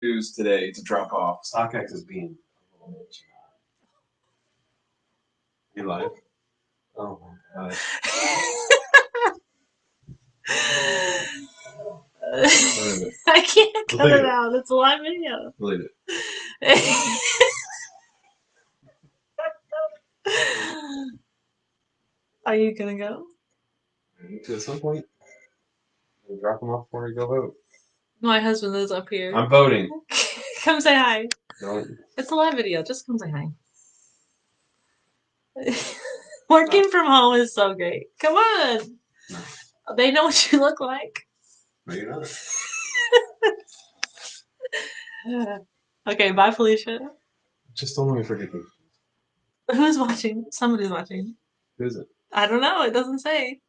News today to drop off. StockX is being a little bitch. You live? Oh my god. What is it? I can't cut Delete it it. out. It's a live video. Believe it. Are you gonna go? To at some point, we'll drop them off before we go vote. My husband is up here. I'm voting. Come say hi. Don't. It's a live video. Just come say hi. Working from home is so great. Come on. No. They know what you look like. No, you're not. Okay, bye, Felicia. Just don't let me forget them. Who's watching? Somebody's watching. Who is it? I don't know. It doesn't say.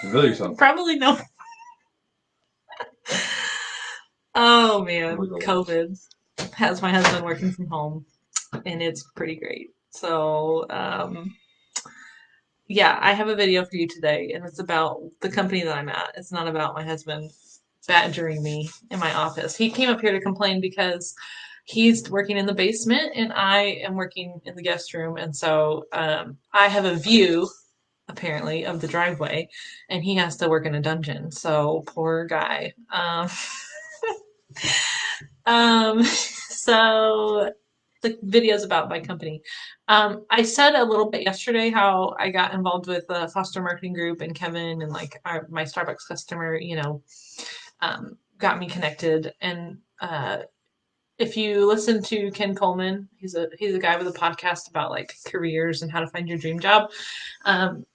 Reveal yourself. Probably no. Oh I'm man, gonna go watch. COVID has my husband working from home, and it's pretty great. So, yeah, I have a video for you today, and it's about the company that I'm at. It's not about my husband badgering me in my office. He came up here to complain because he's working in the basement and I am working in the guest room, and so I have a view apparently of the driveway, and he has to work in a dungeon. So poor guy. So the videos about my company. I said a little bit yesterday how I got involved with the foster marketing group and Kevin and like my Starbucks customer, got me connected. And if you listen to Ken Coleman, he's a guy with a podcast about like careers and how to find your dream job.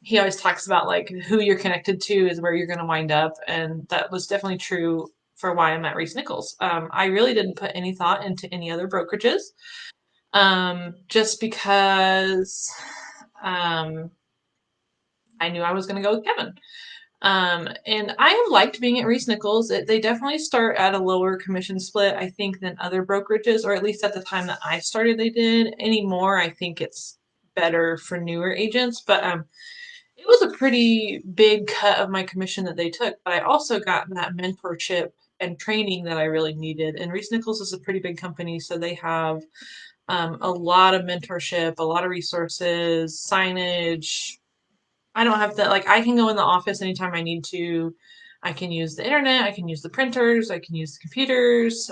He always talks about like who you're connected to is where you're going to wind up, and that was definitely true for why I'm at ReeceNichols. I really didn't put any thought into any other brokerages, just because um, I knew I was going to go with Kevin. And I have liked being at ReeceNichols. They definitely start at a lower commission split, I think, than other brokerages, or at least at the time that I started, they did. Anymore, I think it's better for newer agents, but it was a pretty big cut of my commission that they took. But I also got that mentorship and training that I really needed. And ReeceNichols is a pretty big company, so they have a lot of mentorship, a lot of resources, signage. I don't have to, like, I can go in the office anytime I need to. I can use the internet, I can use the printers, I can use the computers.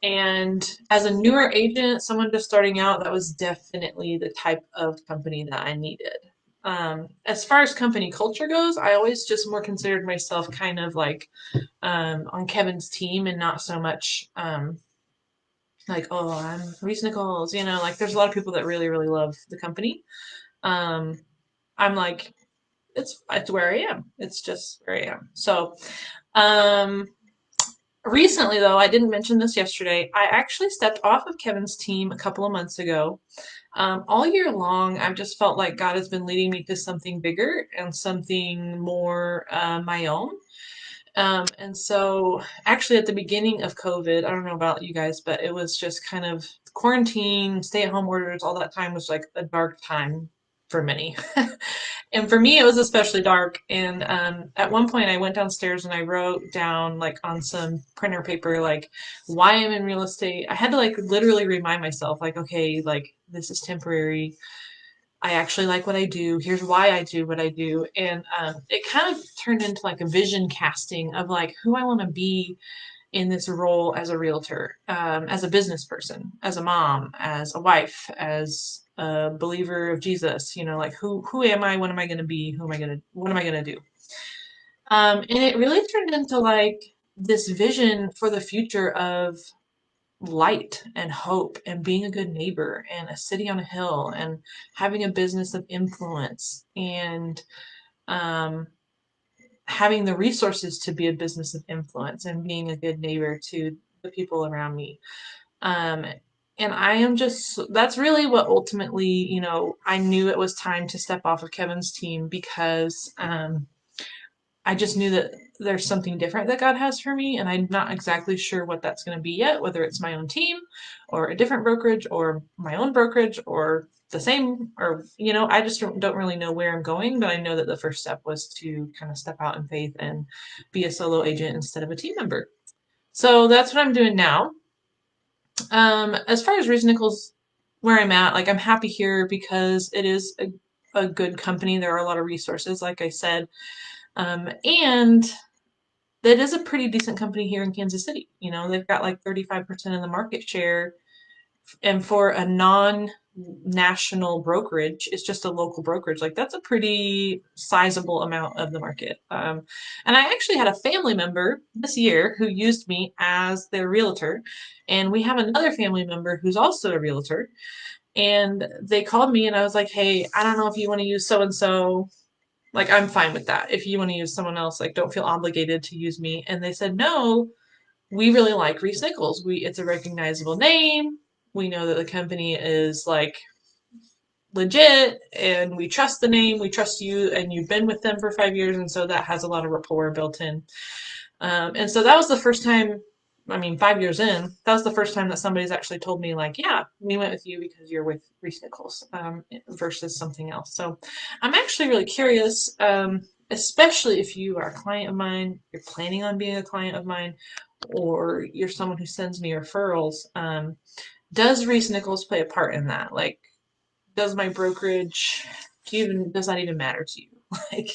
And as a newer agent, someone just starting out, that was definitely the type of company that I needed. As far as company culture goes, I always just more considered myself kind of like on Kevin's team and not so much like, oh, I'm Reese Nichols, like there's a lot of people that really, really love the company. Um, I'm like, it's where I am. It's just where I am. So, um, recently though, I didn't mention this yesterday. I actually stepped off of Kevin's team a couple of months ago. All year long, I've just felt like God has been leading me to something bigger and something more my own. And so, actually, at the beginning of COVID, I don't know about you guys, but it was just kind of quarantine, stay at home orders, all that time was like a dark time for many. And for me, it was especially dark. And at one point, I went downstairs and I wrote down, like, on some printer paper, like, why I'm in real estate. I had to, like, literally remind myself, like, okay, like, this is temporary. I actually like what I do. Here's why I do what I do. And it kind of turned into like a vision casting of like who I want to be in this role as a realtor, as a business person, as a mom, as a wife, as a believer of Jesus. Like who am I? What am I going to be? What am I going to do? And it really turned into like this vision for the future of light and hope and being a good neighbor and a city on a hill and having a business of influence and um, having the resources to be a business of influence and being a good neighbor to the people around me. Um, and I am just, that's really what ultimately, I knew it was time to step off of Kevin's team because I just knew that there's something different that God has for me, and I'm not exactly sure what that's going to be yet, whether it's my own team or a different brokerage or my own brokerage or the same, or, I just don't really know where I'm going, but I know that the first step was to kind of step out in faith and be a solo agent instead of a team member. So that's what I'm doing now. As far as ReeceNichols, where I'm at, like I'm happy here because it is a good company. There are a lot of resources, like I said, and it is a pretty decent company here in Kansas City. You know, they've got like 35% of the market share, and for a non-national brokerage, it's just a local brokerage. Like that's a pretty sizable amount of the market. And I actually had a family member this year who used me as their realtor, and we have another family member who's also a realtor. And they called me, and I was like, "Hey, I don't know if you want to use so and so. Like, I'm fine with that. If you want to use someone else, like, don't feel obligated to use me." And they said, "No, we really like ReeceNichols. It's a recognizable name. We know that the company is like legit, and we trust the name. We trust you, and you've been with them for 5 years, and so that has a lot of rapport built in." And so that was the first time. I mean, 5 years in, that was the first time that somebody's actually told me, like, "Yeah, we went with you because you're with ReeceNichols, versus something else." So I'm actually really curious, especially if you are a client of mine, you're planning on being a client of mine, or you're someone who sends me referrals. Does ReeceNichols play a part in that? Like, does my brokerage, does that even matter to you? Like,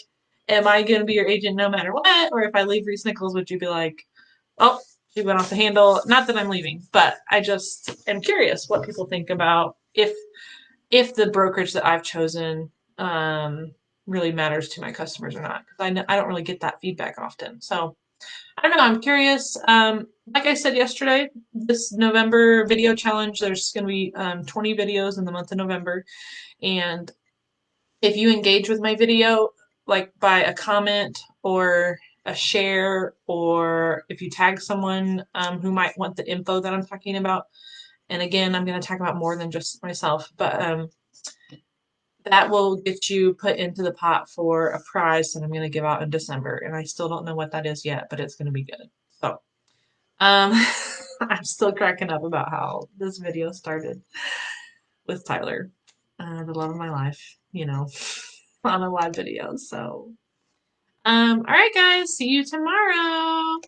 am I going to be your agent no matter what? Or if I leave ReeceNichols, would you be like, "Oh, she went off the handle"? Not that I'm leaving, but I just am curious what people think about if the brokerage that I've chosen really matters to my customers or not. Because I don't really get that feedback often. So I don't know. I'm curious. Like I said yesterday, this November video challenge, there's going to be 20 videos in the month of November. And if you engage with my video, like by a comment or a share, or if you tag someone who might want the info that I'm talking about, and again, I'm going to talk about more than just myself, but that will get you put into the pot for a prize that I'm going to give out in December. And I still don't know what that is yet, but it's going to be good. So, um, I'm still cracking up about how this video started with Tyler, the love of my life, on a live video. So, all right, guys, see you tomorrow.